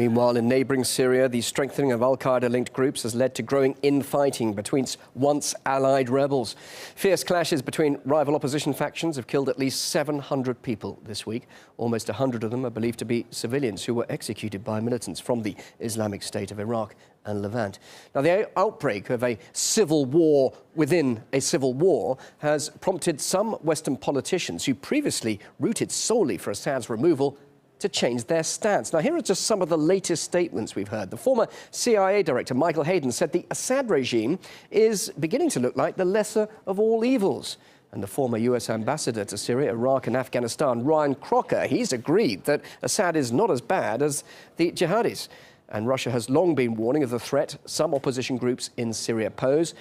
Meanwhile, in neighbouring Syria, the strengthening of al-Qaeda-linked groups has led to growing infighting between once allied rebels. Fierce clashes between rival opposition factions have killed at least 700 people this week. Almost 100 of them are believed to be civilians who were executed by militants from the Islamic State of Iraq and Levant. Now, the outbreak of a civil war within a civil war has prompted some Western politicians who previously rooted solely for Assad's removal to change their stance. Now, here are just some of the latest statements we've heard. The former CIA director, Michael Hayden, said the Assad regime is beginning to look like the lesser of all evils. And the former US ambassador to Syria, Iraq and Afghanistan, Ryan Crocker, he's agreed that Assad is not as bad as the jihadis. And Russia has long been warning of the threat some opposition groups in Syria pose,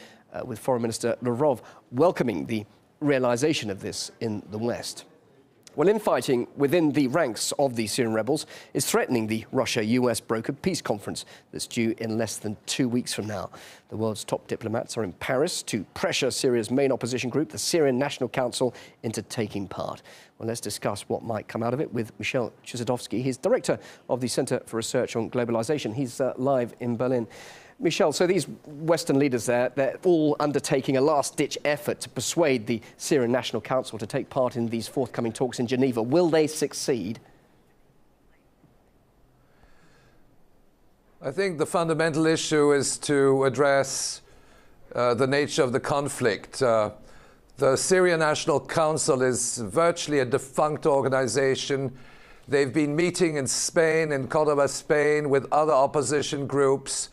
with Foreign Minister Lavrov welcoming the realization of this in the West. Well, infighting within the ranks of the Syrian rebels is threatening the Russia-US brokered peace conference that's due in less than 2 weeks from now. The world's top diplomats are in Paris to pressure Syria's main opposition group, the Syrian National Council, into taking part. Well, let's discuss what might come out of it with Michel Chizadovsky. He's director of the Center for Research on Globalization. He's live in Berlin. Michel, so these Western leaders there, they're all undertaking a last-ditch effort to persuade the Syrian National Council to take part in these forthcoming talks in Geneva. Will they succeed? I think the fundamental issue is to address the nature of the conflict. The Syrian National Council is virtually a defunct organization. They've been meeting in Spain, in Cordoba, Spain, with other opposition groups.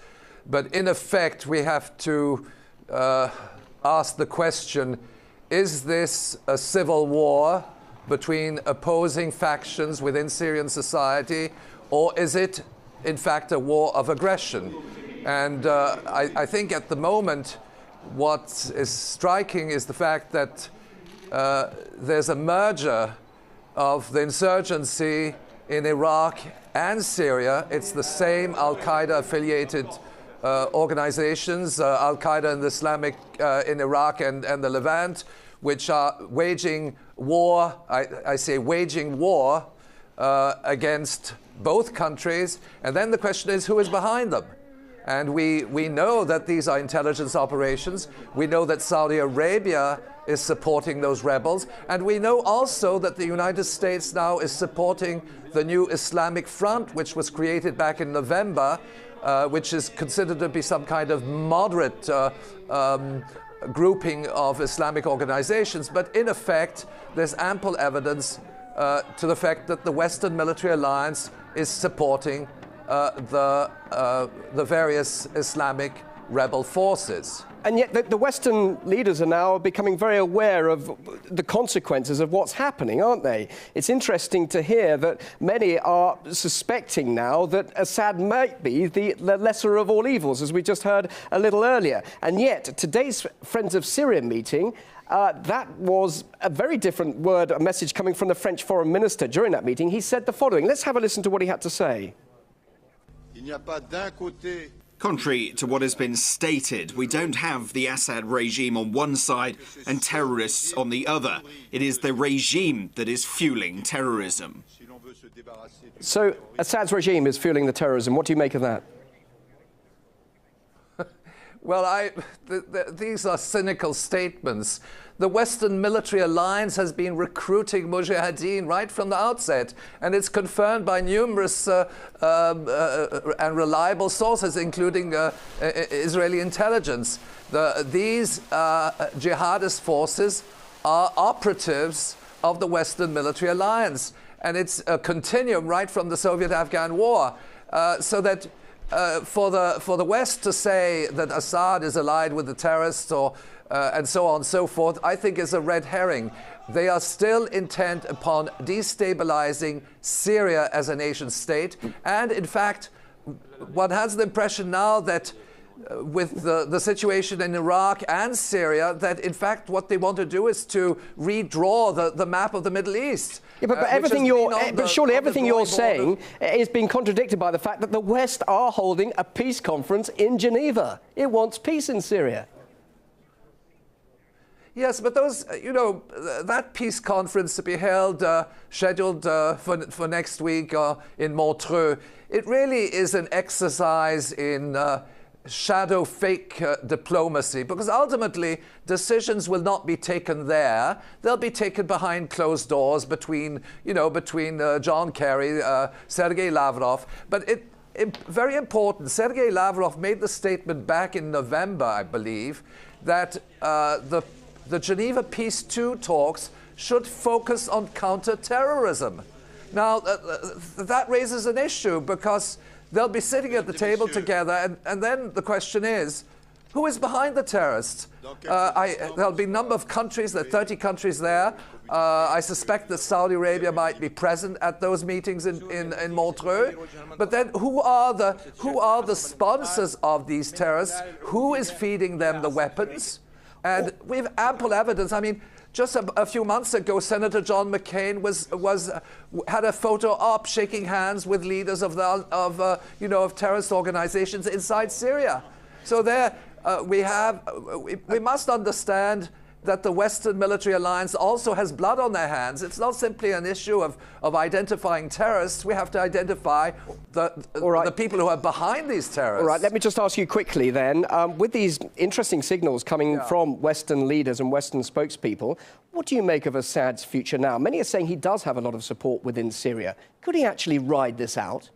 But in effect, we have to ask the question, is this a civil war between opposing factions within Syrian society, or is it, in fact, a war of aggression? And I think at the moment, what is striking is the fact that there's a merger of the insurgency in Iraq and Syria. It's the same al-Qaeda affiliated organizations, al-Qaeda and the Islamic in Iraq and the Levant, which are waging war, I say waging war against both countries. And then the question is, who is behind them? And we know that these are intelligence operations. We know that Saudi Arabia is supporting those rebels. And we know also that the United States now is supporting the new Islamic Front, which was created back in November, which is considered to be some kind of moderate grouping of Islamic organizations. But in effect, there's ample evidence to the fact that the Western military alliance is supporting the various Islamic rebel forces. And yet the Western leaders are now becoming very aware of the consequences of what's happening, aren't they? It's interesting to hear that many are suspecting now that Assad might be the lesser of all evils, as we just heard a little earlier. And yet, today's Friends of Syria meeting, that was a very different word, a message coming from the French foreign minister during that meeting. He said the following. Let's have a listen to what he had to say. Contrary to what has been stated, we don't have the Assad regime on one side and terrorists on the other. It is the regime that is fueling terrorism. So Assad's regime is fueling the terrorism. What do you make of that? Well, these are cynical statements. The Western military alliance has been recruiting mujahideen right from the outset, and it's confirmed by numerous and reliable sources, including Israeli intelligence. These jihadist forces are operatives of the Western military alliance, and it's a continuum right from the Soviet-Afghan war, so that for the West to say that Assad is allied with the terrorists or and so on and so forth, I think is a red herring. They are still intent upon destabilizing Syria as a nation state. And in fact, one has the impression now that with the situation in Iraq and Syria, that in fact what they want to do is to redraw the map of the Middle East. Yeah, but surely everything you're saying is being contradicted by the fact that the West are holding a peace conference in Geneva. It wants peace in Syria. Yes, but those, that peace conference to be held, scheduled for next week in Montreux, it really is an exercise in shadow fake diplomacy, because ultimately decisions will not be taken there. They'll be taken behind closed doors between John Kerry, Sergei Lavrov. But very important, Sergei Lavrov made the statement back in November, I believe, that the Geneva Peace II talks should focus on counter-terrorism. Now, that raises an issue, because they'll be sitting at the table together, and then the question is, who is behind the terrorists? There'll be a number of countries, there are 30 countries there. I suspect that Saudi Arabia might be present at those meetings in Montreux. But then who are the sponsors of these terrorists? Who is feeding them the weapons? And we have ample evidence. I mean, just a few months ago, Senator John McCain had a photo op shaking hands with leaders of terrorist organizations inside Syria. So we must understand that the Western military alliance also has blood on their hands. It's not simply an issue of identifying terrorists. We have to identify the people who are behind these terrorists. All right, let me just ask you quickly then, with these interesting signals coming from Western leaders and Western spokespeople, what do you make of Assad's future now? Many are saying he does have a lot of support within Syria. Could he actually ride this out?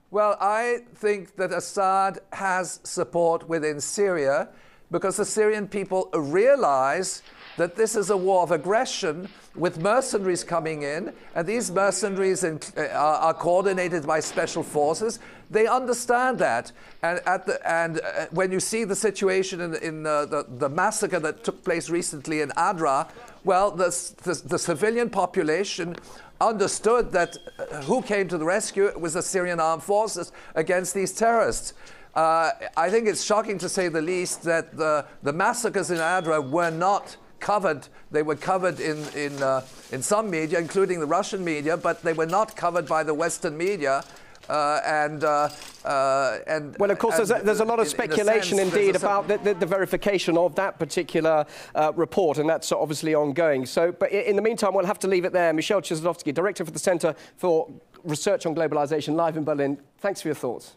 Well, I think that Assad has support within Syria, because the Syrian people realize that this is a war of aggression with mercenaries coming in, and these mercenaries are coordinated by special forces. They understand that. And when you see the situation in the massacre that took place recently in Adra, well, the civilian population understood that who came to the rescue? It was the Syrian armed forces against these terrorists. I think it's shocking, to say the least, that the massacres in Adra were not covered. They were covered in some media, including the Russian media, but they were not covered by the Western media. Well, of course, there's a lot of speculation, indeed, about the verification of that particular report, and that's obviously ongoing. So, but in the meantime, we'll have to leave it there. Michel Chislovsky, Director for the Center for Research on Globalization, live in Berlin. Thanks for your thoughts.